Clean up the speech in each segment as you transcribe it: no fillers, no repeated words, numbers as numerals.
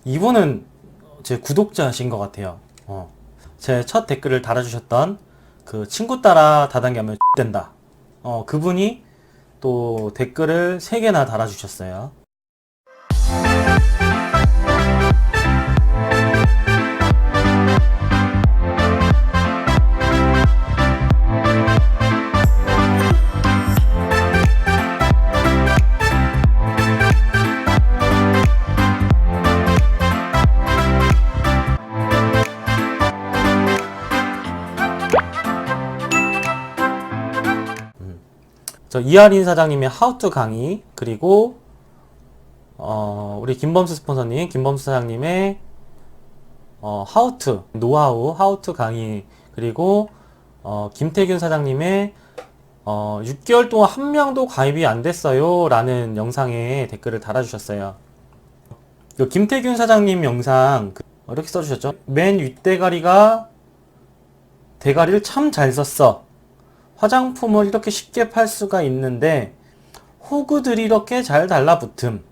이분은 제 구독자신 것 같아요. 제 첫 댓글을 달아주셨던 그 친구 따라 다단계하면 된다. 그분이 또 댓글을 3개나 달아주셨어요. 저 이하린 사장님의 하우투 강의, 그리고 우리 김범수 스폰서님, 김범수 사장님의 하우투 노하우 하우투 강의, 그리고 김태균 사장님의 6개월 동안 한 명도 가입이 안 됐어요 라는 영상에 댓글을 달아주셨어요. 김태균 사장님 영상 이렇게 써주셨죠. 맨 윗대가리가 대가리를 참 잘 썼어. 화장품을 이렇게 쉽게 팔 수가 있는데 호구들이 이렇게 잘 달라붙음.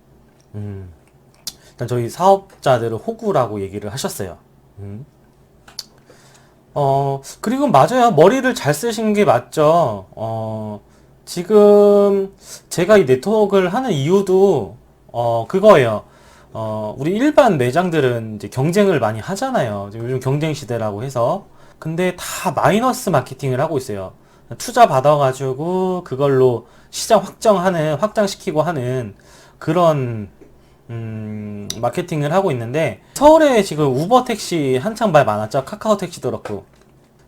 일단 저희 사업자들은 호구라고 얘기를 하셨어요. 그리고 맞아요. 머리를 잘 쓰신 게 맞죠. 지금 제가 이 네트워크를 하는 이유도 그거예요. 우리 일반 매장들은 이제 경쟁을 많이 하잖아요. 요즘 경쟁 시대라고 해서. 근데 다 마이너스 마케팅을 하고 있어요. 투자 받아가지고 그걸로 시장 확장시키고 하는 그런 마케팅을 하고 있는데, 서울에 지금 우버 택시 한창 말 많았죠. 카카오 택시도 그렇고,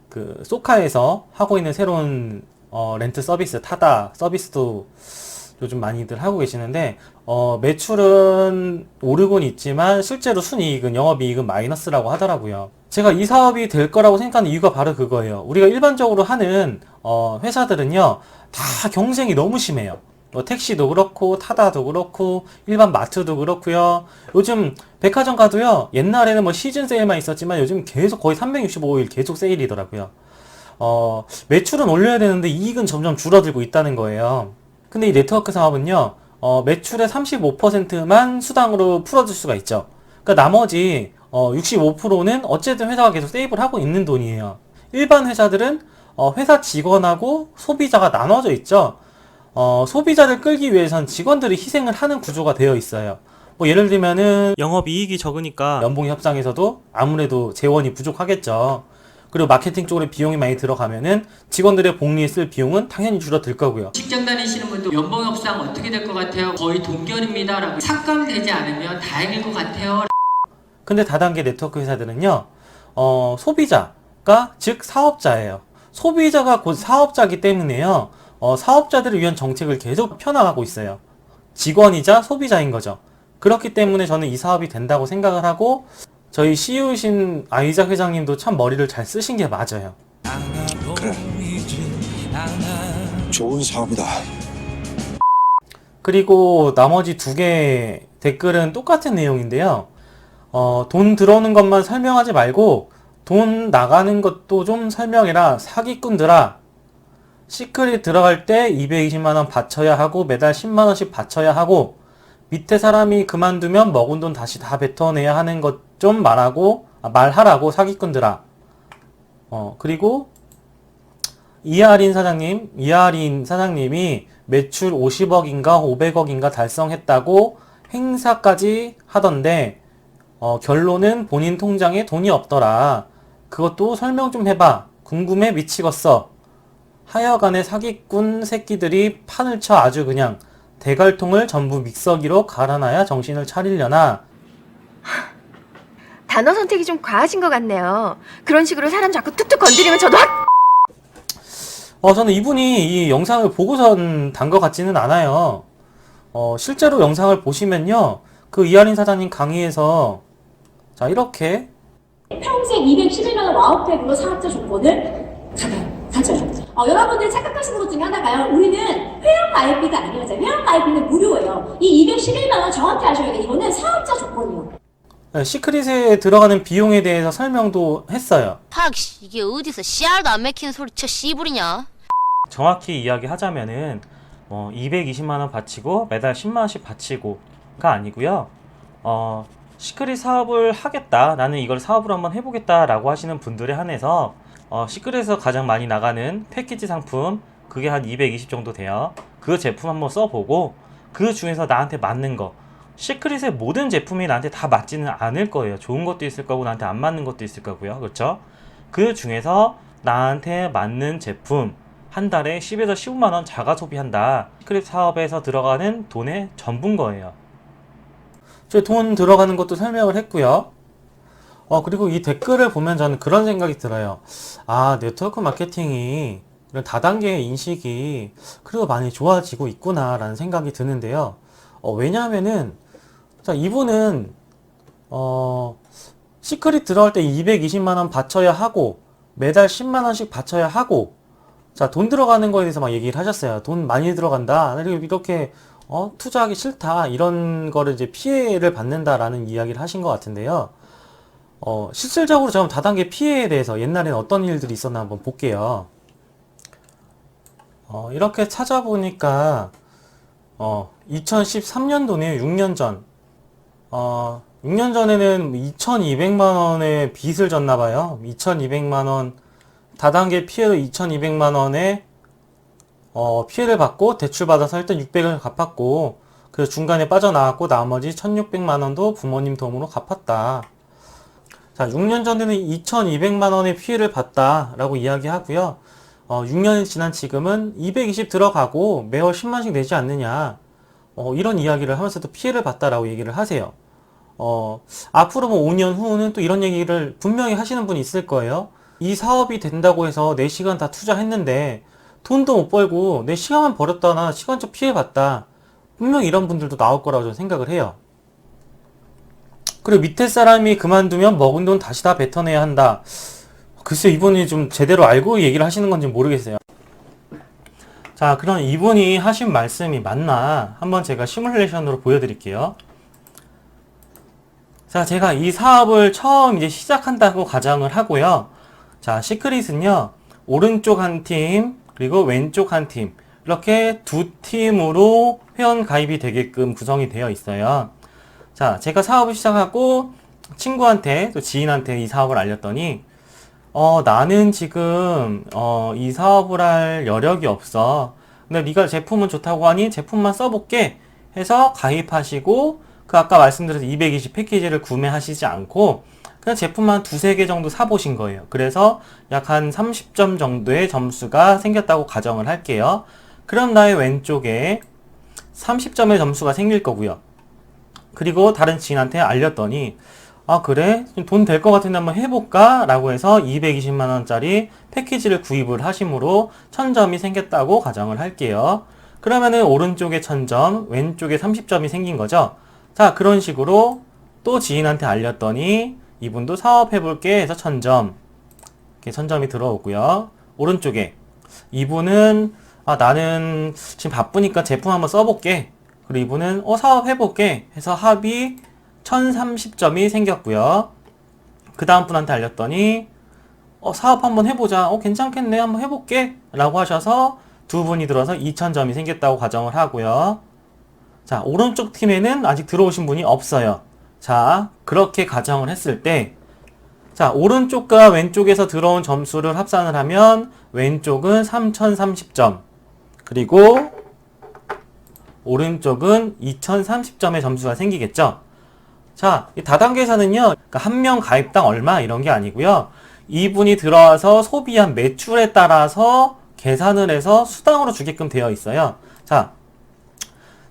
그 소카에서 하고 있는 새로운 렌트 서비스 타다 서비스도 요즘 많이들 하고 계시는데, 매출은 오르곤 있지만 실제로 순이익은 영업이익은 마이너스라고 하더라고요. 제가 이 사업이 될 거라고 생각하는 이유가 바로 그거예요. 우리가 일반적으로 하는 회사들은요, 다 경쟁이 너무 심해요. 택시도 그렇고 타다도 그렇고 일반 마트도 그렇고요. 요즘 백화점 가도요, 옛날에는 뭐 시즌 세일만 있었지만 요즘 계속 거의 365일 계속 세일이더라고요. 매출은 올려야 되는데 이익은 점점 줄어들고 있다는 거예요. 근데 이 네트워크 사업은요, 매출의 35%만 수당으로 풀어줄 수가 있죠. 그러니까 나머지 65%는 어쨌든 회사가 계속 세이브를 하고 있는 돈이에요. 일반 회사들은 회사 직원하고 소비자가 나눠져 있죠. 소비자를 끌기 위해선 직원들이 희생을 하는 구조가 되어 있어요. 뭐 예를 들면은 영업이익이 적으니까 연봉 협상에서도 아무래도 재원이 부족하겠죠. 그리고 마케팅 쪽으로 비용이 많이 들어가면은 직원들의 복리에 쓸 비용은 당연히 줄어들 거고요. 직장 다니시는 분도 연봉 협상 어떻게 될 것 같아요? 거의 동결입니다 라고 삭감되지 않으면 다행일 것 같아요. 근데 다단계 네트워크 회사들은요, 소비자가 즉 사업자예요. 소비자가 곧 사업자이기 때문에요, 사업자들을 위한 정책을 계속 펴나가고 있어요. 직원이자 소비자인 거죠. 그렇기 때문에 저는 이 사업이 된다고 생각을 하고, 저희 CEO이신 아이작 회장님도 참 머리를 잘 쓰신 게 맞아요. 그래, 좋은 사업이다. 그리고 나머지 2개 댓글은 똑같은 내용인데요. 돈 들어오는 것만 설명하지 말고 돈 나가는 것도 좀 설명해라. 사기꾼들아. 시크릿 들어갈 때 220만원 바쳐야 하고 매달 10만원씩 바쳐야 하고 밑에 사람이 그만두면 먹은 돈 다시 다 뱉어내야 하는 것 좀 말하라고 사기꾼들아. 그리고 이하린 사장님이 매출 50억인가 500억인가 달성했다고 행사까지 하던데 결론은 본인 통장에 돈이 없더라. 그것도 설명 좀 해봐. 궁금해 미치겠어. 하여간에 사기꾼 새끼들이 판을 쳐 아주 그냥 대갈통을 전부 믹서기로 갈아놔야 정신을 차리려나. 단어 선택이 좀 과하신 것 같네요. 그런 식으로 사람 자꾸 툭툭 건드리면 저도 저는 이분이 이 영상을 보고선 단 것 같지는 않아요. 실제로 영상을 보시면요, 그 이하린 사장님 강의에서 자 이렇게 평생 211만 원 와우백으로 사업자 조건을 가져요. 여러분들 착각하시는 것 중에 하나가요. 우리는 회원 가입비가 아니에요. 회원 가입비는 무료예요. 이 211만 원 정확히 아셔야 돼요. 이거는 사업자 조건이요. 시크릿에 들어가는 비용에 대해서 설명도 했어요. 이게 어디서 씨알도 안 맥히는 소리 쳐 씨부리냐? 정확히 이야기하자면은 220만원 바치고 매달 10만원씩 바치고가 아니고요. 시크릿 사업을 하겠다, 나는 이걸 사업으로 한번 해보겠다 라고 하시는 분들에 한해서 시크릿에서 가장 많이 나가는 패키지 상품, 그게 한 220 정도 돼요. 그 제품 한번 써보고 그 중에서 나한테 맞는 거, 시크릿의 모든 제품이 나한테 다 맞지는 않을 거예요. 좋은 것도 있을 거고 나한테 안 맞는 것도 있을 거고요. 그렇죠? 그 중에서 나한테 맞는 제품, 한 달에 10에서 15만원 자가 소비한다. 시크릿 사업에서 들어가는 돈의 전부인 거예요. 저 돈 들어가는 것도 설명을 했고요. 그리고 이 댓글을 보면 저는 그런 생각이 들어요. 아, 네트워크 마케팅이 이런 다단계 인식이 그래도 많이 좋아지고 있구나 라는 생각이 드는데요. 왜냐하면은 자, 이분은 시크릿 들어갈 때 220만원 바쳐야 하고 매달 10만원씩 바쳐야 하고, 자, 돈 들어가는 거에 대해서 막 얘기를 하셨어요. 돈 많이 들어간다, 이렇게 투자하기 싫다, 이런 거를 이제 피해를 받는다라는 이야기를 하신 것 같은데요. 실질적으로 저 다단계 피해에 대해서 옛날에는 어떤 일들이 있었나 한번 볼게요. 이렇게 찾아보니까 2013년도네요. 6년 전. 6년 전에는 2,200만원의 빚을 졌나봐요. 2,200만원, 다단계 피해로 2,200만원의 피해를 받고 대출받아서 일단 600을 갚았고, 그래서 중간에 빠져나왔고 나머지 1,600만원도 부모님 도움으로 갚았다. 자, 6년 전에는 2,200만원의 피해를 봤다라고 이야기하고요. 6년이 지난 지금은 220 들어가고 매월 10만씩 내지 않느냐, 이런 이야기를 하면서도 피해를 봤다라고 얘기를 하세요. 앞으로 뭐 5년 후는 또 이런 얘기를 분명히 하시는 분이 있을 거예요. 이 사업이 된다고 해서 내 시간 다 투자했는데 돈도 못 벌고 내 시간만 버렸다나 시간적 피해봤다. 분명히 이런 분들도 나올 거라고 저는 생각을 해요. 그리고 밑에 사람이 그만두면 먹은 돈 다시 다 뱉어내야 한다. 글쎄, 이분이 좀 제대로 알고 얘기를 하시는 건지 모르겠어요. 자, 그럼 이분이 하신 말씀이 맞나 한번 제가 시뮬레이션으로 보여드릴게요. 자, 제가 이 사업을 처음 이제 시작한다고 가정을 하고요. 자, 시크릿은요, 오른쪽 한 팀, 그리고 왼쪽 한 팀, 이렇게 두 팀으로 회원 가입이 되게끔 구성이 되어 있어요. 자, 제가 사업을 시작하고 친구한테 또 지인한테 이 사업을 알렸더니 나는 지금 이 사업을 할 여력이 없어. 근데 네가 제품은 좋다고 하니 제품만 써볼게 해서 가입하시고, 그 아까 말씀드린 220 패키지를 구매하시지 않고 그냥 제품만 두세 개 정도 사보신 거예요. 그래서 약 한 30점 정도의 점수가 생겼다고 가정을 할게요. 그럼 나의 왼쪽에 30점의 점수가 생길 거고요. 그리고 다른 지인한테 알렸더니 아, 그래? 돈 될 것 같은데 한번 해볼까? 라고 해서 220만원짜리 패키지를 구입을 하심으로 1000점이 생겼다고 가정을 할게요. 그러면은 오른쪽에 1000점, 왼쪽에 30점이 생긴 거죠. 자, 그런 식으로 또 지인한테 알렸더니 이분도 사업해볼게 해서 1000점, 이렇게 1000점이 들어오고요. 오른쪽에 이분은 나는 지금 바쁘니까 제품 한번 써볼게. 그리고 이분은 사업해볼게 해서 합이 1030점이 생겼고요. 그 다음 분한테 알렸더니 사업 한번 해보자, 괜찮겠네, 한번 해볼게 라고 하셔서 두 분이 들어서 2000점이 생겼다고 가정을 하고요. 자, 오른쪽 팀에는 아직 들어오신 분이 없어요. 자, 그렇게 가정을 했을 때, 자, 오른쪽과 왼쪽에서 들어온 점수를 합산을 하면 왼쪽은 3030점, 그리고 오른쪽은 2030점의 점수가 생기겠죠. 자, 이 다단계에서는요, 그러니까 한 명 가입당 얼마 이런 게 아니고요. 이분이 들어와서 소비한 매출에 따라서 계산을 해서 수당으로 주게끔 되어 있어요. 자,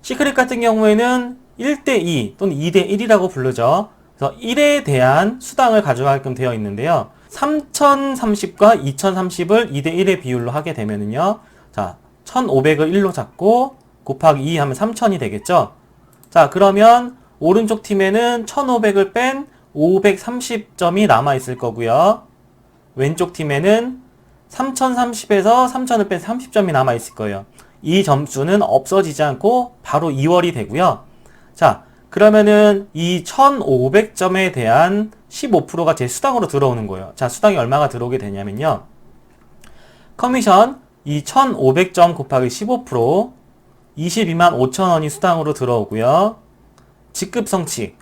시크릿 같은 경우에는 1대2 또는 2대1이라고 부르죠. 그래서 1에 대한 수당을 가져가게끔 되어 있는데요. 3030과 2030을 2대1의 비율로 하게 되면은요. 자, 1500을 1로 잡고 곱하기 2 하면 3000이 되겠죠. 자, 그러면 오른쪽 팀에는 1500을 뺀 530점이 남아있을 거고요. 왼쪽 팀에는 3030에서 3000을 뺀 30점이 남아있을 거예요. 이 점수는 없어지지 않고 바로 2월이 되고요. 자, 그러면은 이 1500점에 대한 15%가 제 수당으로 들어오는 거예요. 자, 수당이 얼마가 들어오게 되냐면요. 커미션 이 1500점 곱하기 15% 22만 5천원이 수당으로 들어오고요. 직급 성취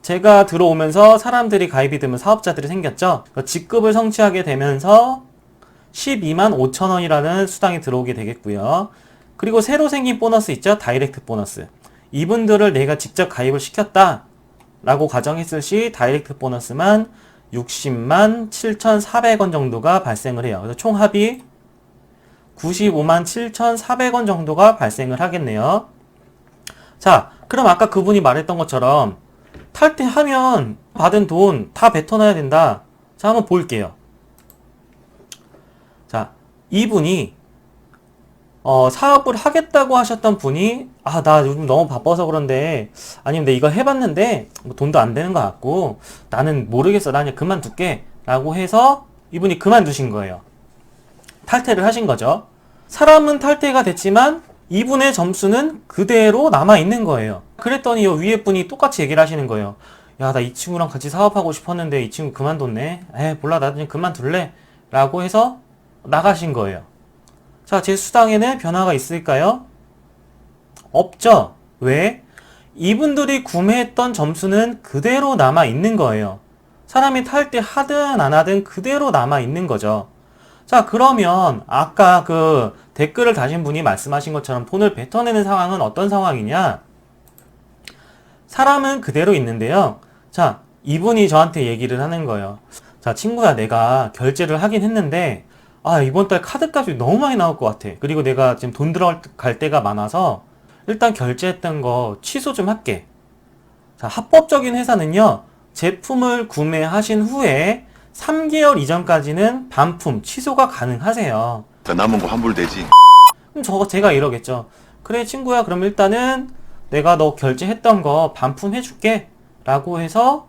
제가 들어오면서 사람들이 가입이 되면 사업자들이 생겼죠. 직급을 성취하게 되면서 12만 5천 원이라는 수당이 들어오게 되겠고요. 그리고 새로 생긴 보너스 있죠? 다이렉트 보너스. 이분들을 내가 직접 가입을 시켰다 라고 가정했을 시 다이렉트 보너스만 60만 7,400원 정도가 발생을 해요. 그래서 총 합이 95만 7,400원 정도가 발생을 하겠네요. 자, 그럼 아까 그분이 말했던 것처럼 탈퇴하면 받은 돈 다 뱉어놔야 된다. 자, 한번 볼게요. 자, 이분이 사업을 하겠다고 하셨던 분이 나 요즘 너무 바빠서 그런데 아니면 내가 이거 해봤는데 뭐 돈도 안 되는 것 같고 나는 모르겠어. 나 그냥 그만둘게 라고 해서 이분이 그만두신 거예요. 탈퇴를 하신 거죠. 사람은 탈퇴가 됐지만 이분의 점수는 그대로 남아있는 거예요. 그랬더니 위에 분이 똑같이 얘기를 하시는 거예요. 야, 나 이 친구랑 같이 사업하고 싶었는데 이 친구 그만뒀네. 몰라, 나 그냥 그만둘래 라고 해서 나가신 거예요. 자, 제 수당에는 변화가 있을까요? 없죠. 왜? 이분들이 구매했던 점수는 그대로 남아있는 거예요. 사람이 탈퇴하든 안 하든 그대로 남아있는 거죠. 자, 그러면 아까 그 댓글을 다신 분이 말씀하신 것처럼 돈을 뱉어내는 상황은 어떤 상황이냐? 사람은 그대로 있는데요. 자, 이분이 저한테 얘기를 하는 거예요. 자, 친구야, 내가 결제를 하긴 했는데 이번 달 카드값이 너무 많이 나올 것 같아. 그리고 내가 지금 돈 들어갈 때가 많아서 일단 결제했던 거 취소 좀 할게. 자, 합법적인 회사는요, 제품을 구매하신 후에 3개월 이전까지는 반품, 취소가 가능하세요. 남은 거 환불되지. 그럼 제가 이러겠죠. 그래, 친구야, 그럼 일단은 내가 너 결제했던 거 반품해줄게. 라고 해서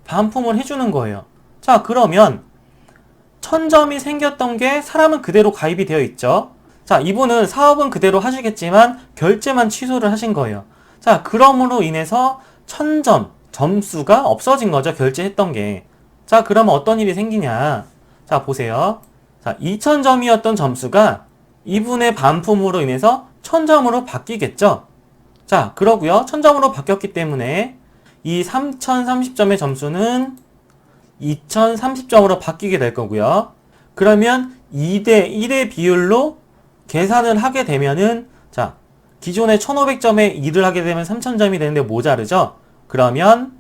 반품을 해주는 거예요. 자, 그러면 1000점이 생겼던 게 사람은 그대로 가입이 되어 있죠. 자, 이분은 사업은 그대로 하시겠지만 결제만 취소를 하신 거예요. 자, 그럼으로 인해서 1000점, 점수가 없어진 거죠. 결제했던 게. 자, 그러면 어떤 일이 생기냐. 자, 보세요. 자, 2000점이었던 점수가 이분의 반품으로 인해서 1000점으로 바뀌겠죠. 자, 그러고요. 1000점으로 바뀌었기 때문에 이 3030점의 점수는 2030점으로 바뀌게 될 거고요. 그러면 2대1의 비율로 계산을 하게 되면은, 자, 기존에 1500점에 2를 하게 되면 3000점이 되는데 모자르죠? 그러면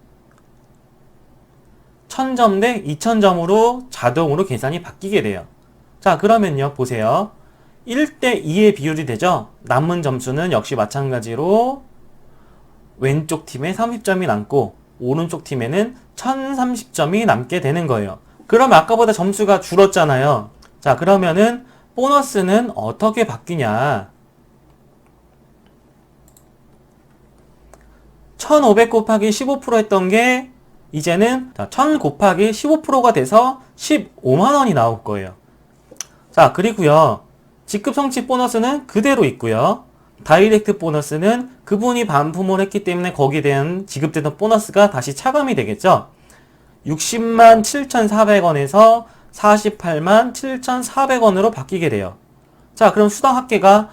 1000점 대 2000점으로 자동으로 계산이 바뀌게 돼요. 자, 그러면요, 보세요. 1대2의 비율이 되죠? 남은 점수는 역시 마찬가지로 왼쪽 팀에 30점이 남고 오른쪽 팀에는 1030점이 남게 되는 거예요. 그럼 아까보다 점수가 줄었잖아요. 자, 그러면은 보너스는 어떻게 바뀌냐. 1500 곱하기 15% 했던 게 이제는 1000 곱하기 15%가 돼서 15만원이 나올 거예요. 자, 그리고요, 직급 성취 보너스는 그대로 있고요. 다이렉트 보너스는 그분이 반품을 했기 때문에 거기에 대한 지급되는 보너스가 다시 차감이 되겠죠. 60만 7,400원에서 48만 7,400원으로 바뀌게 돼요. 자, 그럼 수당 합계가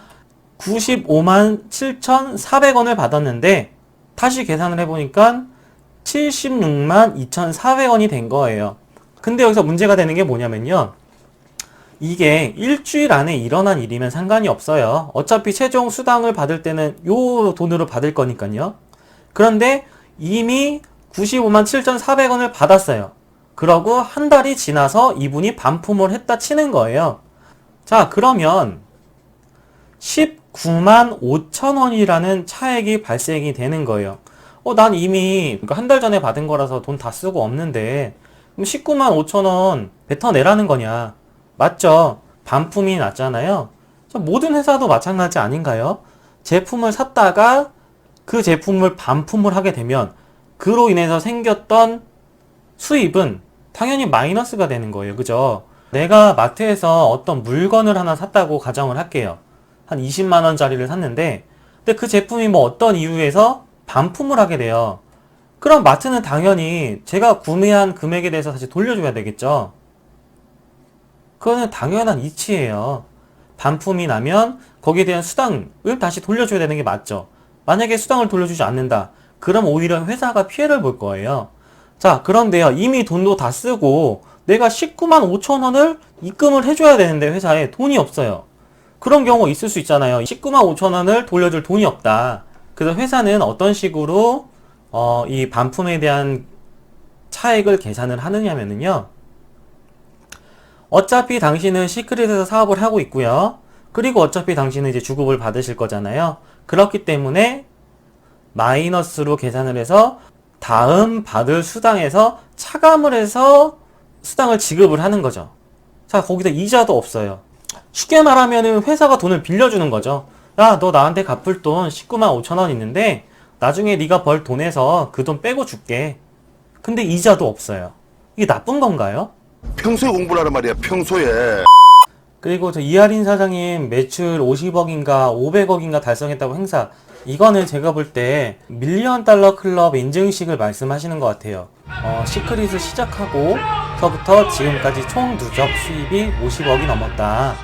95만 7,400원을 받았는데 다시 계산을 해보니까 76만 2,400원이 된 거예요. 근데 여기서 문제가 되는 게 뭐냐면요, 이게 일주일 안에 일어난 일이면 상관이 없어요. 어차피 최종 수당을 받을 때는 요 돈으로 받을 거니까요. 그런데 이미 95만 7,400원을 받았어요. 그러고 한 달이 지나서 이분이 반품을 했다 치는 거예요. 자, 그러면 19만 5천원이라는 차액이 발생이 되는 거예요. 난 이미 한 달 전에 받은 거라서 돈 다 쓰고 없는데 그럼 19만 5천원 뱉어내라는 거냐. 맞죠? 반품이 났잖아요. 모든 회사도 마찬가지 아닌가요? 제품을 샀다가 그 제품을 반품을 하게 되면 그로 인해서 생겼던 수입은 당연히 마이너스가 되는 거예요. 그죠? 내가 마트에서 어떤 물건을 하나 샀다고 가정을 할게요. 한 20만원짜리를 샀는데 근데 그 제품이 뭐 어떤 이유에서 반품을 하게 돼요. 그럼 마트는 당연히 제가 구매한 금액에 대해서 다시 돌려줘야 되겠죠. 그거는 당연한 이치예요. 반품이 나면 거기에 대한 수당을 다시 돌려줘야 되는 게 맞죠. 만약에 수당을 돌려주지 않는다. 그럼 오히려 회사가 피해를 볼 거예요. 자, 그런데요. 이미 돈도 다 쓰고 내가 19만 5천 원을 입금을 해줘야 되는데 회사에 돈이 없어요. 그런 경우 있을 수 있잖아요. 19만 5천 원을 돌려줄 돈이 없다. 그래서 회사는 어떤 식으로 이 반품에 대한 차액을 계산을 하느냐면요. 어차피 당신은 시크릿에서 사업을 하고 있고요. 그리고 어차피 당신은 이제 주급을 받으실 거잖아요. 그렇기 때문에 마이너스로 계산을 해서 다음 받을 수당에서 차감을 해서 수당을 지급을 하는 거죠. 자, 거기서 이자도 없어요. 쉽게 말하면은 회사가 돈을 빌려주는 거죠. 야, 너 나한테 갚을 돈 19만 5천 원 있는데 나중에 네가 벌 돈에서 그 돈 빼고 줄게. 근데 이자도 없어요. 이게 나쁜 건가요? 평소에 공부를 하란 말이야, 평소에. 그리고 저 이하린 사장님 매출 50억인가 500억인가 달성했다고 행사. 이거는 제가 볼 때 밀리언 달러 클럽 인증식을 말씀하시는 것 같아요. 시크릿을 시작하고서부터 지금까지 총 누적 수입이 50억이 넘었다.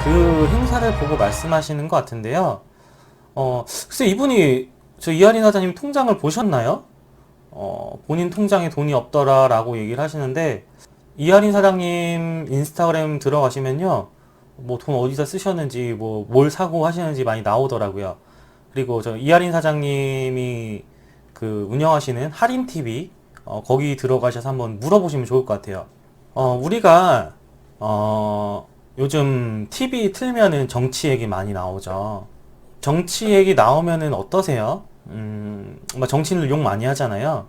그 행사를 보고 말씀하시는 것 같은데요. 글쎄 이분이 저 이하린 사장님 통장을 보셨나요? 본인 통장에 돈이 없더라 라고 얘기를 하시는데 이하린 사장님 인스타그램 들어가시면요. 뭐 돈 어디서 쓰셨는지 뭐 뭘 사고 하시는지 많이 나오더라고요. 그리고 저 이하린 사장님이 그 운영하시는 할인TV 거기 들어가셔서 한번 물어보시면 좋을 것 같아요. 우리가 요즘 TV 틀면은 정치 얘기 많이 나오죠. 정치 얘기 나오면은 어떠세요? 정치인들 욕 많이 하잖아요.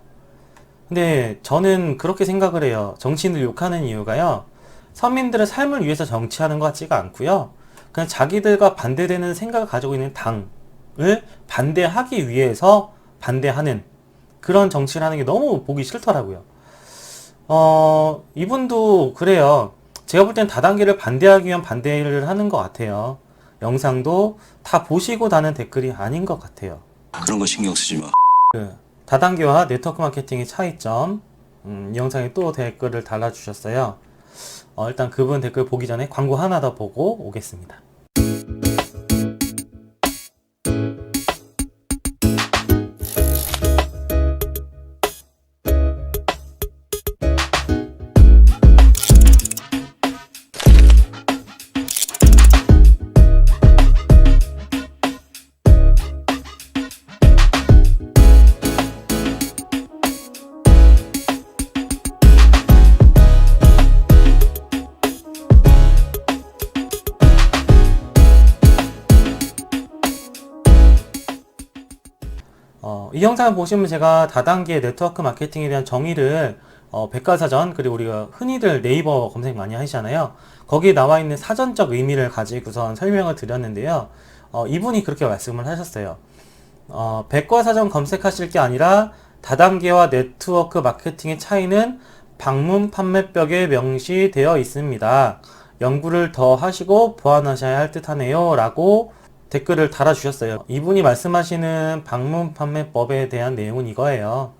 근데 저는 그렇게 생각을 해요. 정치인들 욕하는 이유가요. 서민들의 삶을 위해서 정치하는 것 같지가 않고요. 그냥 자기들과 반대되는 생각을 가지고 있는 당을 반대하기 위해서 반대하는 그런 정치를 하는 게 너무 보기 싫더라고요. 이분도 그래요. 제가 볼 땐 다단계를 반대하기 위한 반대를 하는 것 같아요. 영상도 다 보시고 다는 댓글이 아닌 것 같아요. 그런 거 신경 쓰지 마. 다단계와 네트워크 마케팅의 차이점. 이 영상에 또 댓글을 달아주셨어요. 일단 그분 댓글 보기 전에 광고 하나 더 보고 오겠습니다. 이 영상을 보시면 제가 다단계 네트워크 마케팅에 대한 정의를 백과사전 그리고 우리가 흔히들 네이버 검색 많이 하시잖아요. 거기에 나와 있는 사전적 의미를 가지고선 설명을 드렸는데요. 이분이 그렇게 말씀을 하셨어요. 백과사전 검색하실 게 아니라 다단계와 네트워크 마케팅의 차이는 방문 판매벽에 명시되어 있습니다. 연구를 더 하시고 보완하셔야 할 듯하네요. 라고 댓글을 달아주셨어요. 이분이 말씀하시는 방문 판매법에 대한 내용은 이거예요.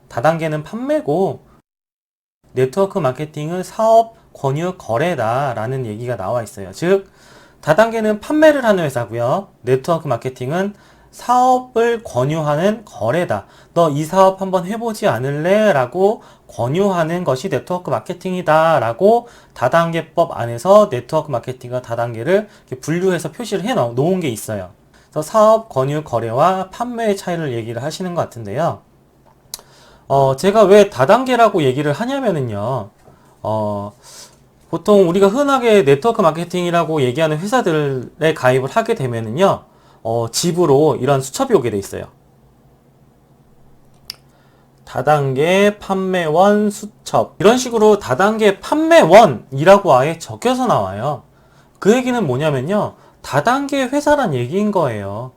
다단계는 판매고 네트워크 마케팅은 사업 권유 거래다 라는 얘기가 나와 있어요. 즉 다단계는 판매를 하는 회사고요. 네트워크 마케팅은 사업을 권유하는 거래다. 너 이 사업 한번 해보지 않을래? 라고 권유하는 것이 네트워크 마케팅이다 라고 다단계법 안에서 네트워크 마케팅과 다단계를 이렇게 분류해서 표시를 해 놓은 게 있어요. 그래서 사업, 권유, 거래와 판매의 차이를 얘기를 하시는 것 같은데요. 제가 왜 다단계라고 얘기를 하냐면은요. 보통 우리가 흔하게 네트워크 마케팅이라고 얘기하는 회사들에 가입을 하게 되면은요. 집으로 이런 수첩이 오게 돼 있어요. 다단계 판매원 수첩. 이런 식으로 다단계 판매원이라고 아예 적혀서 나와요. 그 얘기는 뭐냐면요. 다단계 회사란 얘기인 거예요.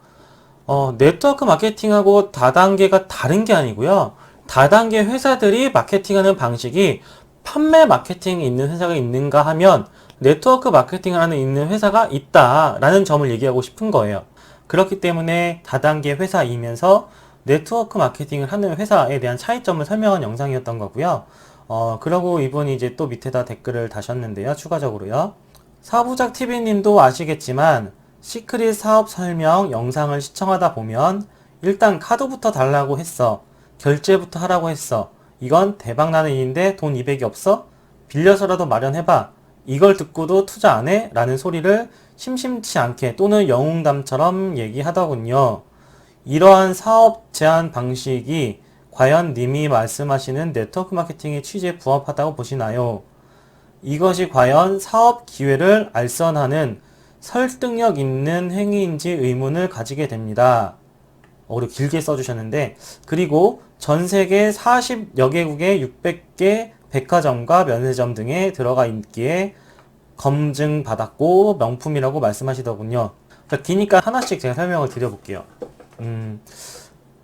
네트워크 마케팅하고 다단계가 다른 게 아니고요. 다단계 회사들이 마케팅하는 방식이 판매 마케팅이 있는 회사가 있는가 하면 네트워크 마케팅을 하는 있는 회사가 있다라는 점을 얘기하고 싶은 거예요. 그렇기 때문에 다단계 회사이면서 네트워크 마케팅을 하는 회사에 대한 차이점을 설명한 영상이었던 거고요. 그러고 이분이 이제 또 밑에다 댓글을 다셨는데요. 추가적으로요. 사부작 TV님도 아시겠지만 시크릿 사업 설명 영상을 시청하다 보면 일단 카드부터 달라고 했어. 결제부터 하라고 했어. 이건 대박나는 일인데 돈 200이 없어? 빌려서라도 마련해봐. 이걸 듣고도 투자 안 해? 라는 소리를 심심치 않게 또는 영웅담처럼 얘기하더군요. 이러한 사업 제안 방식이 과연 님이 말씀하시는 네트워크 마케팅의 취지에 부합하다고 보시나요? 이것이 과연 사업 기회를 알선하는 설득력 있는 행위인지 의문을 가지게 됩니다. 그리고 길게 써주셨는데, 그리고 전 세계 40여 개국의 600개 백화점과 면세점 등에 들어가 있기에 검증받았고 명품이라고 말씀하시더군요. 그러니까 기니까 하나씩 제가 설명을 드려볼게요.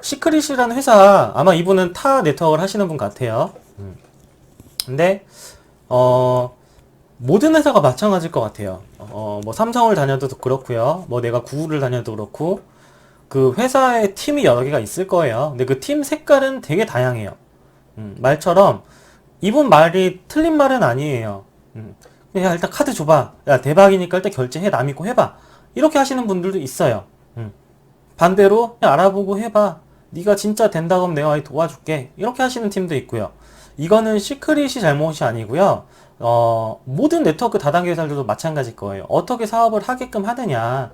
시크릿이라는 회사, 아마 이분은 타 네트워크를 하시는 분 같아요. 근데 모든 회사가 마찬가지일 것 같아요. 뭐 삼성을 다녀도 그렇고요. 뭐 내가 구글을 다녀도 그렇고, 그 회사의 팀이 여러 개가 있을 거예요. 근데 그 팀 색깔은 되게 다양해요. 말처럼 이분 말이 틀린 말은 아니에요. 야, 일단 카드 줘봐. 야, 대박이니까 일단 결제해. 남 믿고 해봐. 이렇게 하시는 분들도 있어요. 반대로 알아보고 해봐. 네가 진짜 된다 그러면 내가 도와줄게. 이렇게 하시는 팀도 있고요. 이거는 시크릿이 잘못이 아니고요. 모든 네트워크 다단계 회사들도 마찬가지일 거예요. 어떻게 사업을 하게끔 하느냐.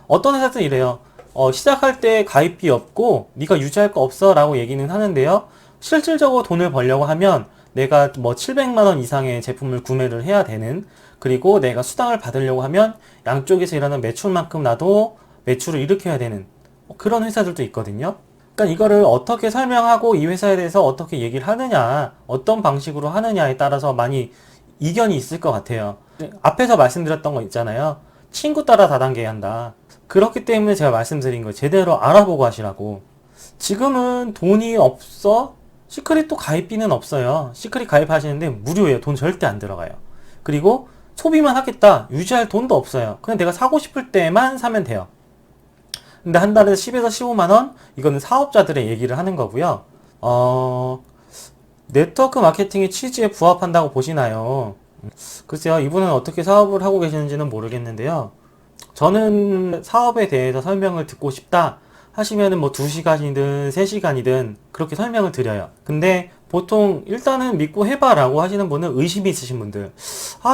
어떤 회사들은 이래요. 시작할 때 가입비 없고 네가 유지할 거 없어 라고 얘기는 하는데요. 실질적으로 돈을 벌려고 하면 내가 뭐 700만 원 이상의 제품을 구매를 해야 되는, 그리고 내가 수당을 받으려고 하면 양쪽에서 일하는 매출만큼 나도 매출을 일으켜야 되는 그런 회사들도 있거든요. 그러니까 이거를 어떻게 설명하고 이 회사에 대해서 어떻게 얘기를 하느냐, 어떤 방식으로 하느냐에 따라서 많이 이견이 있을 것 같아요. 앞에서 말씀드렸던 거 있잖아요. 친구 따라 다단계 한다. 그렇기 때문에 제가 말씀드린 거 제대로 알아보고 하시라고. 지금은 돈이 없어? 시크릿도 가입비는 없어요. 시크릿 가입하시는데 무료예요. 돈 절대 안 들어가요. 그리고 소비만 하겠다. 유지할 돈도 없어요. 그냥 내가 사고 싶을 때만 사면 돼요. 근데 한 달에 10에서 15만원? 이거는 사업자들의 얘기를 하는 거고요. 네트워크 마케팅의 취지에 부합한다고 보시나요? 글쎄요, 이분은 어떻게 사업을 하고 계시는지는 모르겠는데요. 저는 사업에 대해서 설명을 듣고 싶다 하시면은 뭐 2시간이든 3시간이든 그렇게 설명을 드려요. 근데 보통 일단은 믿고 해봐 라고 하시는 분은 의심이 있으신 분들,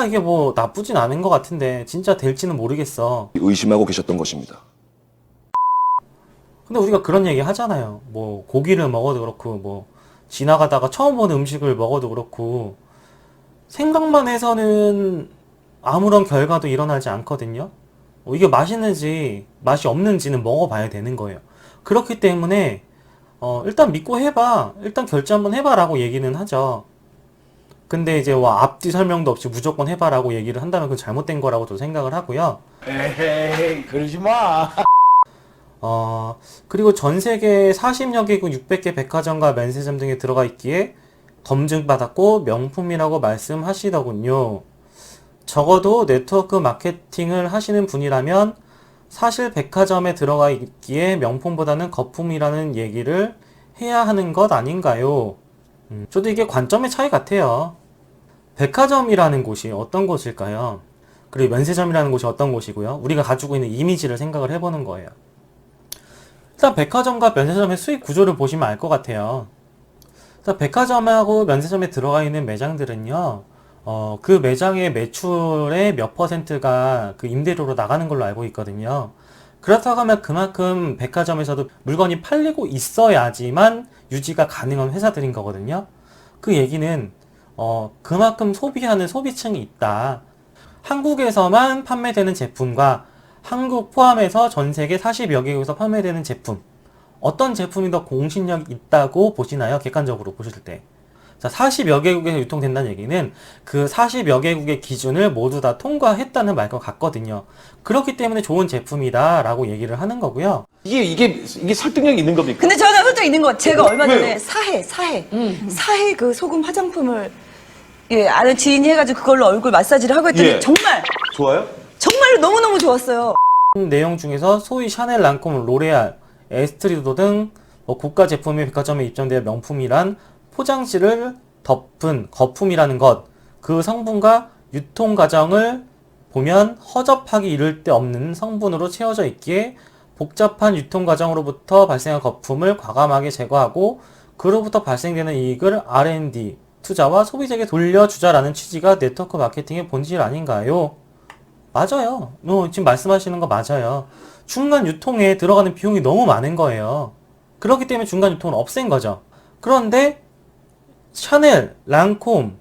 이게 뭐 나쁘진 않은 것 같은데 진짜 될지는 모르겠어. 의심하고 계셨던 것입니다. 근데 우리가 그런 얘기 하잖아요. 뭐 고기를 먹어도 그렇고, 뭐 지나가다가 처음 보는 음식을 먹어도 그렇고, 생각만 해서는 아무런 결과도 일어나지 않거든요. 이게 맛있는지 맛이 없는지는 먹어봐야 되는 거예요. 그렇기 때문에 일단 믿고 해봐, 일단 결제 한번 해봐 라고 얘기는 하죠. 근데 이제 앞뒤 설명도 없이 무조건 해봐 라고 얘기를 한다면 그건 잘못된 거라고 저 생각을 하고요. 에헤이, 그러지 마. 그리고 전 세계 40여 개국 600개 백화점과 면세점 등에 들어가 있기에 검증받았고 명품이라고 말씀하시더군요. 적어도 네트워크 마케팅을 하시는 분이라면 사실 백화점에 들어가 있기에 명품보다는 거품이라는 얘기를 해야 하는 것 아닌가요? 저도 이게 관점의 차이 같아요. 백화점이라는 곳이 어떤 곳일까요? 그리고 면세점이라는 곳이 어떤 곳이고요? 우리가 가지고 있는 이미지를 생각을 해보는 거예요. 일단 백화점과 면세점의 수익 구조를 보시면 알 것 같아요. 일단 백화점하고 면세점에 들어가 있는 매장들은요, 그 매장의 매출의 몇 %가 그 임대료로 나가는 걸로 알고 있거든요. 그렇다고 하면 그만큼 백화점에서도 물건이 팔리고 있어야지만 유지가 가능한 회사들인 거거든요. 그 얘기는 그만큼 소비하는 소비층이 있다. 한국에서만 판매되는 제품과 한국 포함해서 전 세계 40여 개국에서 판매되는 제품, 어떤 제품이 더 공신력이 있다고 보시나요? 객관적으로 보실 때. 자, 40여 개국에서 유통된다는 얘기는 그 40여 개국의 기준을 모두 다 통과했다는 말과 같거든요. 그렇기 때문에 좋은 제품이다 라고 얘기를 하는 거고요. 이게 설득력이 있는 겁니까? 근데 저는 솔직히 있는 거, 제가 얼마 전에 왜요? 사해 그 소금 화장품을 아는 지인이 해가지고 그걸로 얼굴 마사지를 하고 했더니 예. 정말 좋아요? 정말로 너무너무 좋았어요. 내용 중에서 소위 샤넬, 랑콤, 로레알, 에스트리도 등 고가 제품이 백화점에 입점되어 명품이란 포장지를 덮은 거품이라는 것, 그 성분과 유통 과정을 보면 허접하기 이를 데 없는 성분으로 채워져 있기에 복잡한 유통 과정으로부터 발생한 거품을 과감하게 제거하고 그로부터 발생되는 이익을 R&D, 투자와 소비자에게 돌려주자라는 취지가 네트워크 마케팅의 본질 아닌가요? 맞아요. 지금 말씀하시는 거 맞아요. 중간 유통에 들어가는 비용이 너무 많은 거예요. 그렇기 때문에 중간 유통을 없앤 거죠. 그런데 샤넬, 랑콤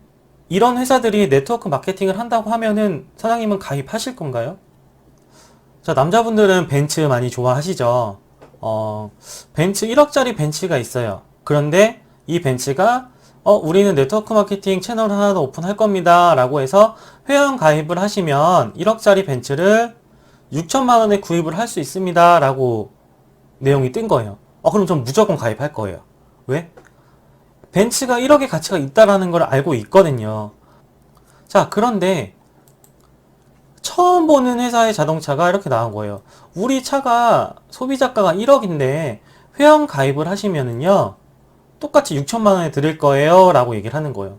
이런 회사들이 네트워크 마케팅을 한다고 하면은 사장님은 가입하실 건가요? 자, 남자분들은 벤츠 많이 좋아하시죠? 벤츠 1억짜리 벤츠가 있어요. 그런데 이 벤츠가 우리는 네트워크 마케팅 채널 하나 더 오픈할 겁니다 라고 해서 회원 가입을 하시면 1억짜리 벤츠를 6천만 원에 구입을 할 수 있습니다 라고 내용이 뜬 거예요. 그럼 전 무조건 가입할 거예요. 왜? 벤츠가 1억의 가치가 있다라는 걸 알고 있거든요. 자, 그런데 처음 보는 회사의 자동차가 이렇게 나온 거예요. 우리 차가 소비자가가 1억인데 회원 가입을 하시면은요 똑같이 6천만 원에 드릴 거예요 라고 얘기를 하는 거예요.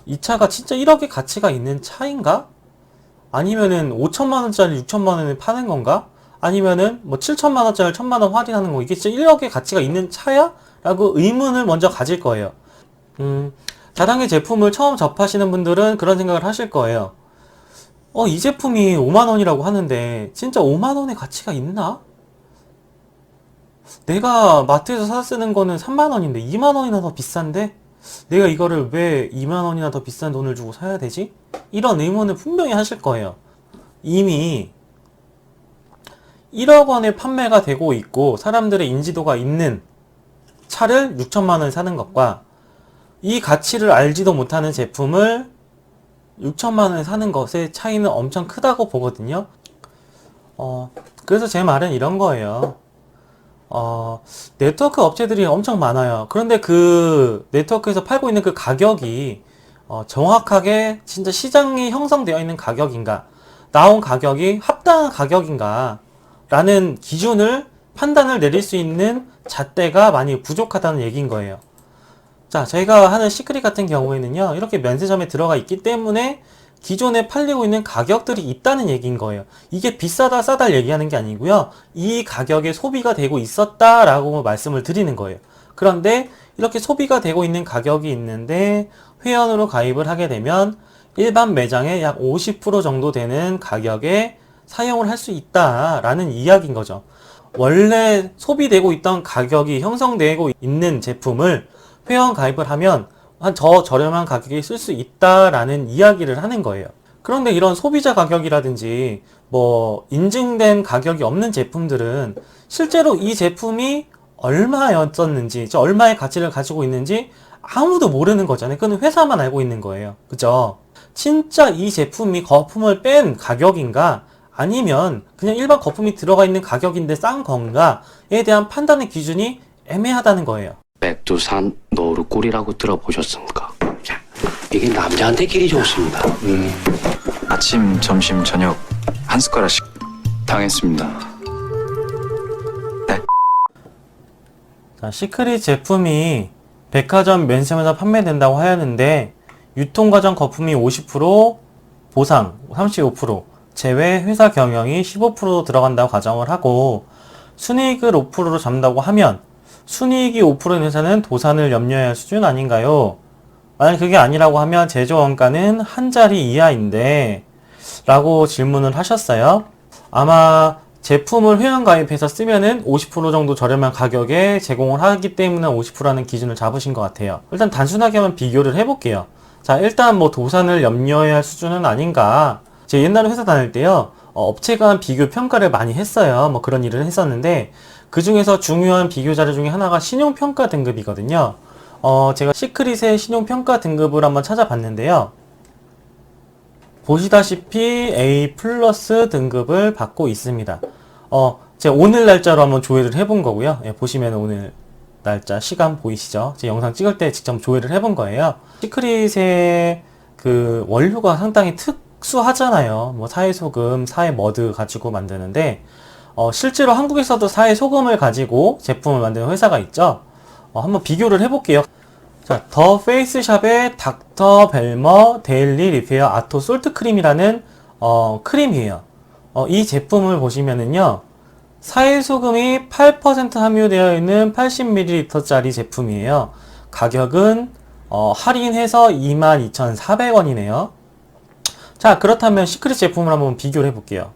이 차가 진짜 1억의 가치가 있는 차인가? 아니면은 5천만 원짜리 6천만 원에 파는 건가? 아니면은 뭐 7천만 원짜리 1천만 원 할인하는 거 이게 진짜 1억의 가치가 있는 차야? 라고 의문을 먼저 가질 거예요. 다단계 제품을 처음 접하시는 분들은 그런 생각을 하실 거예요. 이 제품이 5만 원이라고 하는데 진짜 5만 원의 가치가 있나? 내가 마트에서 사서 쓰는 거는 3만 원인데 2만 원이나 더 비싼데? 내가 이거를 왜 2만 원이나 더 비싼 돈을 주고 사야 되지? 이런 의문을 분명히 하실 거예요. 이미 1억 원에 판매가 되고 있고 사람들의 인지도가 있는 차를 6천만 원에 사는 것과 이 가치를 알지도 못하는 제품을 6천만 원에 사는 것의 차이는 엄청 크다고 보거든요. 그래서 제 말은 이런 거예요. 네트워크 업체들이 엄청 많아요. 그런데 그 네트워크에서 팔고 있는 그 가격이 정확하게 진짜 시장이 형성되어 있는 가격인가, 나온 가격이 합당한 가격인가 라는 기준을 판단을 내릴 수 있는 잣대가 많이 부족하다는 얘기인 거예요. 자, 저희가 하는 시크릿 같은 경우에는요 이렇게 면세점에 들어가 있기 때문에 기존에 팔리고 있는 가격들이 있다는 얘기인 거예요. 이게 비싸다 싸다 얘기하는 게 아니고요, 이 가격에 소비가 되고 있었다라고 말씀을 드리는 거예요. 그런데 이렇게 소비가 되고 있는 가격이 있는데 회원으로 가입을 하게 되면 일반 매장의 약 50% 정도 되는 가격에 사용을 할 수 있다라는 이야기인 거죠. 원래 소비되고 있던 가격이 형성되고 있는 제품을 회원 가입을 하면 더 저렴한 가격에 쓸 수 있다라는 이야기를 하는 거예요. 그런데 이런 소비자 가격이라든지 뭐 인증된 가격이 없는 제품들은 실제로 이 제품이 얼마였었는지, 얼마의 가치를 가지고 있는지 아무도 모르는 거잖아요. 그건 회사만 알고 있는 거예요. 그죠? 진짜 이 제품이 거품을 뺀 가격인가, 아니면 그냥 일반 거품이 들어가 있는 가격인데 싼 건가에 대한 판단의 기준이 애매하다는 거예요. 백두산 노루꿀이라고 들어보셨습니까? 이게 남자한테 길이 좋습니다. 아침, 점심, 저녁 한 숟가락씩 당했습니다. 네. 자, 시크릿 제품이 백화점 면세점에서 판매된다고 하였는데 유통과정 거품이 50%, 보상 35%, 제외 회사 경영이 15% 들어간다고 가정을 하고 순이익을 5%로 잡는다고 하면 순이익이 5%인 회사는 도산을 염려해야 할 수준 아닌가요? 만약 그게 아니라고 하면 제조 원가는 한 자리 이하인데 라고 질문을 하셨어요. 아마 제품을 회원 가입해서 쓰면은 50% 정도 저렴한 가격에 제공을 하기 때문에 50%라는 기준을 잡으신 것 같아요. 일단 단순하게 한번 비교를 해볼게요. 자, 일단 뭐 도산을 염려해야 할 수준은 아닌가. 제가 옛날에 회사 다닐 때요, 업체 간 비교 평가를 많이 했어요. 뭐 그런 일을 했었는데 그 중에서 중요한 비교 자료 중에 하나가 신용평가 등급이거든요. 제가 시크릿의 신용평가 등급을 한번 찾아봤는데요. 보시다시피 A+ 등급을 받고 있습니다. 제가 오늘 날짜로 한번 조회를 해본 거고요. 예, 보시면 오늘 날짜, 시간 보이시죠? 제 영상 찍을 때 직접 조회를 해본 거예요. 시크릿의 그 원료가 상당히 특수하잖아요. 뭐 사회소금, 사회머드 가지고 만드는데 실제로 한국에서도 사회소금을 가지고 제품을 만드는 회사가 있죠. 한번 비교를 해볼게요. 자, 더 페이스샵의 닥터 벨머 데일리 리페어 아토 솔트 크림이라는 크림이에요. 이 제품을 보시면은요, 사해소금이 8% 함유되어 있는 80ml짜리 제품이에요. 가격은 할인해서 22,400원이네요. 자, 그렇다면 시크릿 제품을 한번 비교를 해볼게요.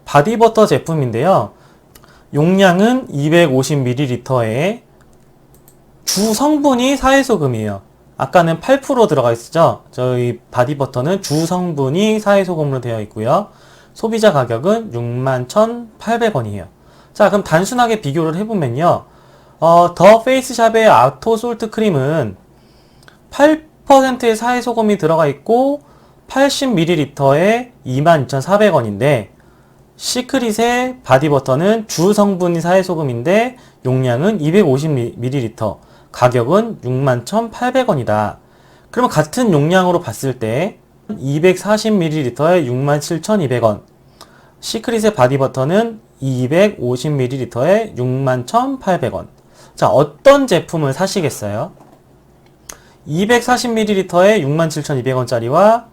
바디버터 제품인데요. 용량은 250ml에 주 성분이 사해소금이에요. 아까는 8% 들어가 있었죠. 저희 바디버터는 주 성분이 사해소금으로 되어 있고요. 소비자 가격은 61,800원이에요. 자, 그럼 단순하게 비교를 해보면요. 더 페이스샵의 아토솔트 크림은 8%의 사해소금이 들어가 있고 80ml에 22,400원인데 시크릿의 바디버터는 주 성분이 사해소금인데 용량은 250ml, 가격은 61,800원이다. 그러면 같은 용량으로 봤을 때 240ml에 67,200원, 시크릿의 바디버터는 250ml에 61,800원. 자, 어떤 제품을 사시겠어요? 240ml에 67,200원짜리와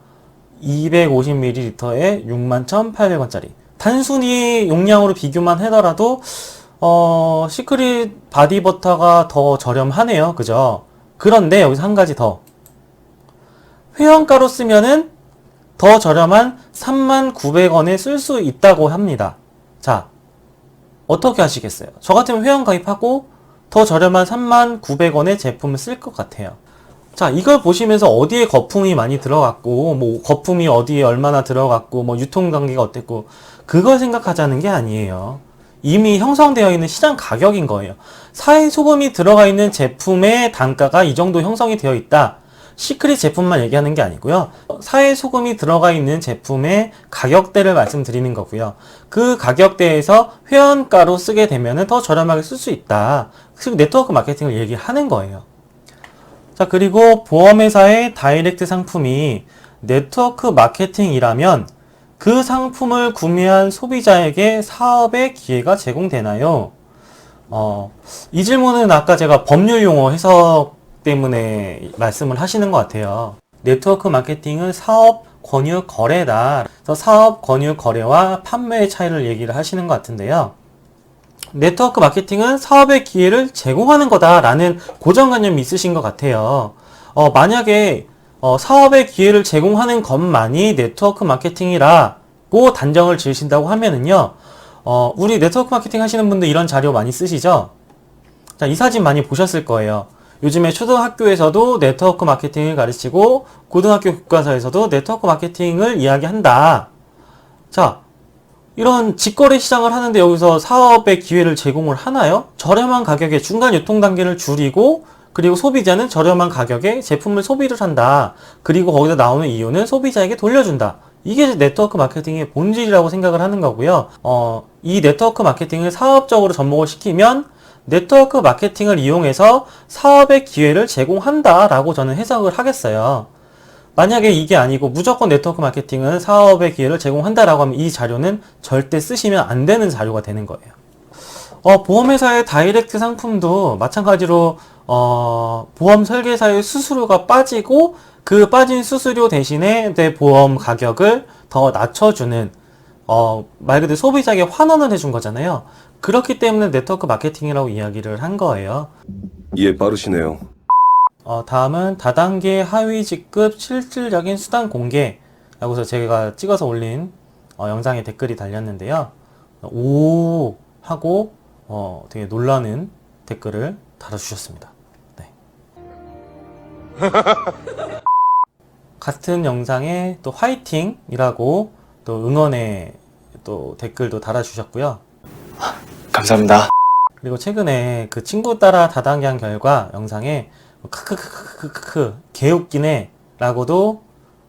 250ml에 61,800원짜리. 단순히 용량으로 비교만 하더라도 시크릿 바디버터가 더 저렴하네요. 그죠? 그런데 여기서 한 가지 더. 회원가로 쓰면은 더 저렴한 39,900원에 쓸 수 있다고 합니다. 자, 어떻게 하시겠어요? 저 같으면 회원 가입하고 더 저렴한 39,900원의 제품을 쓸 것 같아요. 자, 이걸 보시면서 어디에 거품이 많이 들어갔고, 뭐, 거품이 어디에 얼마나 들어갔고, 뭐, 유통관계가 어땠고, 그걸 생각하자는 게 아니에요. 이미 형성되어 있는 시장 가격인 거예요. 사해소금이 들어가 있는 제품의 단가가 이 정도 형성이 되어 있다. 시크릿 제품만 얘기하는 게 아니고요. 사해소금이 들어가 있는 제품의 가격대를 말씀드리는 거고요. 그 가격대에서 회원가로 쓰게 되면 더 저렴하게 쓸 수 있다. 그리고 네트워크 마케팅을 얘기하는 거예요. 자, 그리고 보험회사의 다이렉트 상품이 네트워크 마케팅이라면 그 상품을 구매한 소비자에게 사업의 기회가 제공되나요? 이 질문은 아까 제가 법률 용어 해석 때문에 말씀을 하시는 것 같아요. 네트워크 마케팅은 사업 권유 거래다. 그래서 사업 권유 거래와 판매의 차이를 얘기를 하시는 것 같은데요. 네트워크 마케팅은 사업의 기회를 제공하는 거다라는 고정관념이 있으신 것 같아요. 만약에 사업의 기회를 제공하는 것만이 네트워크 마케팅이라고 단정을 지으신다고 하면은요, 우리 네트워크 마케팅 하시는 분들 이런 자료 많이 쓰시죠? 자, 이 사진 많이 보셨을 거예요. 요즘에 초등학교에서도 네트워크 마케팅을 가르치고 고등학교 교과서에서도 네트워크 마케팅을 이야기한다. 자, 이런 직거래 시장을 하는데 여기서 사업의 기회를 제공을 하나요? 저렴한 가격에 중간 유통 단계를 줄이고 그리고 소비자는 저렴한 가격에 제품을 소비를 한다. 그리고 거기서 나오는 이윤은 소비자에게 돌려준다. 이게 네트워크 마케팅의 본질이라고 생각을 하는 거고요. 이 네트워크 마케팅을 사업적으로 접목을 시키면 네트워크 마케팅을 이용해서 사업의 기회를 제공한다라고 저는 해석을 하겠어요. 만약에 이게 아니고 무조건 네트워크 마케팅은 사업의 기회를 제공한다라고 하면 이 자료는 절대 쓰시면 안 되는 자료가 되는 거예요. 보험회사의 다이렉트 상품도 마찬가지로 보험 설계사의 수수료가 빠지고 그 빠진 수수료 대신에 내 보험 가격을 더 낮춰주는 말 그대로 소비자에게 환원을 해준 거잖아요. 그렇기 때문에 네트워크 마케팅이라고 이야기를 한 거예요. 이해 빠르시네요. 다음은 다단계 하위 직급 실질적인 수당 공개 라고서 제가 찍어서 올린 영상에 댓글이 달렸는데요. 오 하고 되게 놀라는 댓글을 달아주셨습니다. 네. 같은 영상에 또 화이팅이라고 또 응원의 또 댓글도 달아주셨고요. 감사합니다. 그리고 최근에 그 친구 따라 다단계 한 결과 영상에 크크크크크크 개웃기네 라고도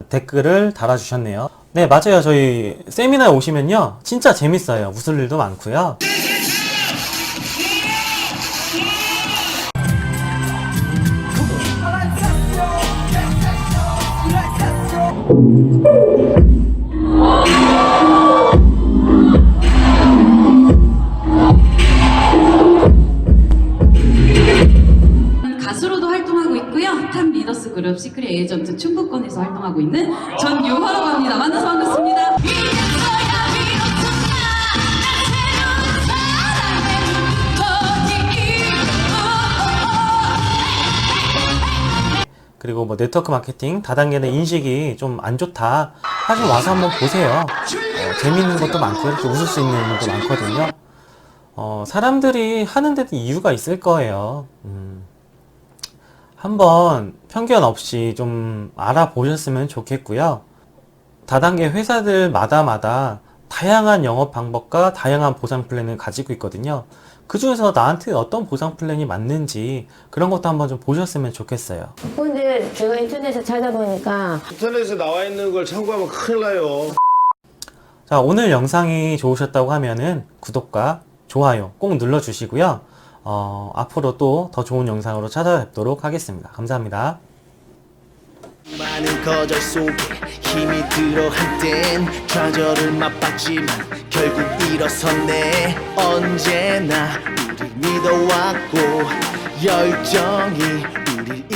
댓글을 달아주셨네요. 네, 맞아요. 저희 세미나에 오시면요 진짜 재밌어요. 웃을 일도 많고요. 가수로도 활동하고 있고요. 탑 리더스 그룹 시크릿 에이전트 충북권에서 활동하고 있는 전유화라고 합니다. 만나서 반갑습니다. 그리고 뭐 네트워크 마케팅 다단계는 인식이 좀 안 좋다 하시면 와서 한번 보세요. 재밌는 것도 많고 이렇게 웃을 수 있는 것도 많거든요. 사람들이 하는데도 이유가 있을 거예요. 한번 편견 없이 좀 알아보셨으면 좋겠고요. 다단계 회사들마다 다양한 영업 방법과 다양한 보상 플랜을 가지고 있거든요. 그 중에서 나한테 어떤 보상 플랜이 맞는지 그런 것도 한번 좀 보셨으면 좋겠어요. 근데 제가 인터넷에 찾아보니까 인터넷에 나와 있는 걸 참고하면 큰일 나요. 자, 오늘 영상이 좋으셨다고 하면은 구독과 좋아요 꼭 눌러주시고요. 앞으로 또 더 좋은 영상으로 찾아뵙도록 하겠습니다. 감사합니다. 많은 거절 속에 힘이 들어 한땐 좌절을 맛봤지만 결국 일어섰네. 언제나 우릴 믿어왔고 열정이 우릴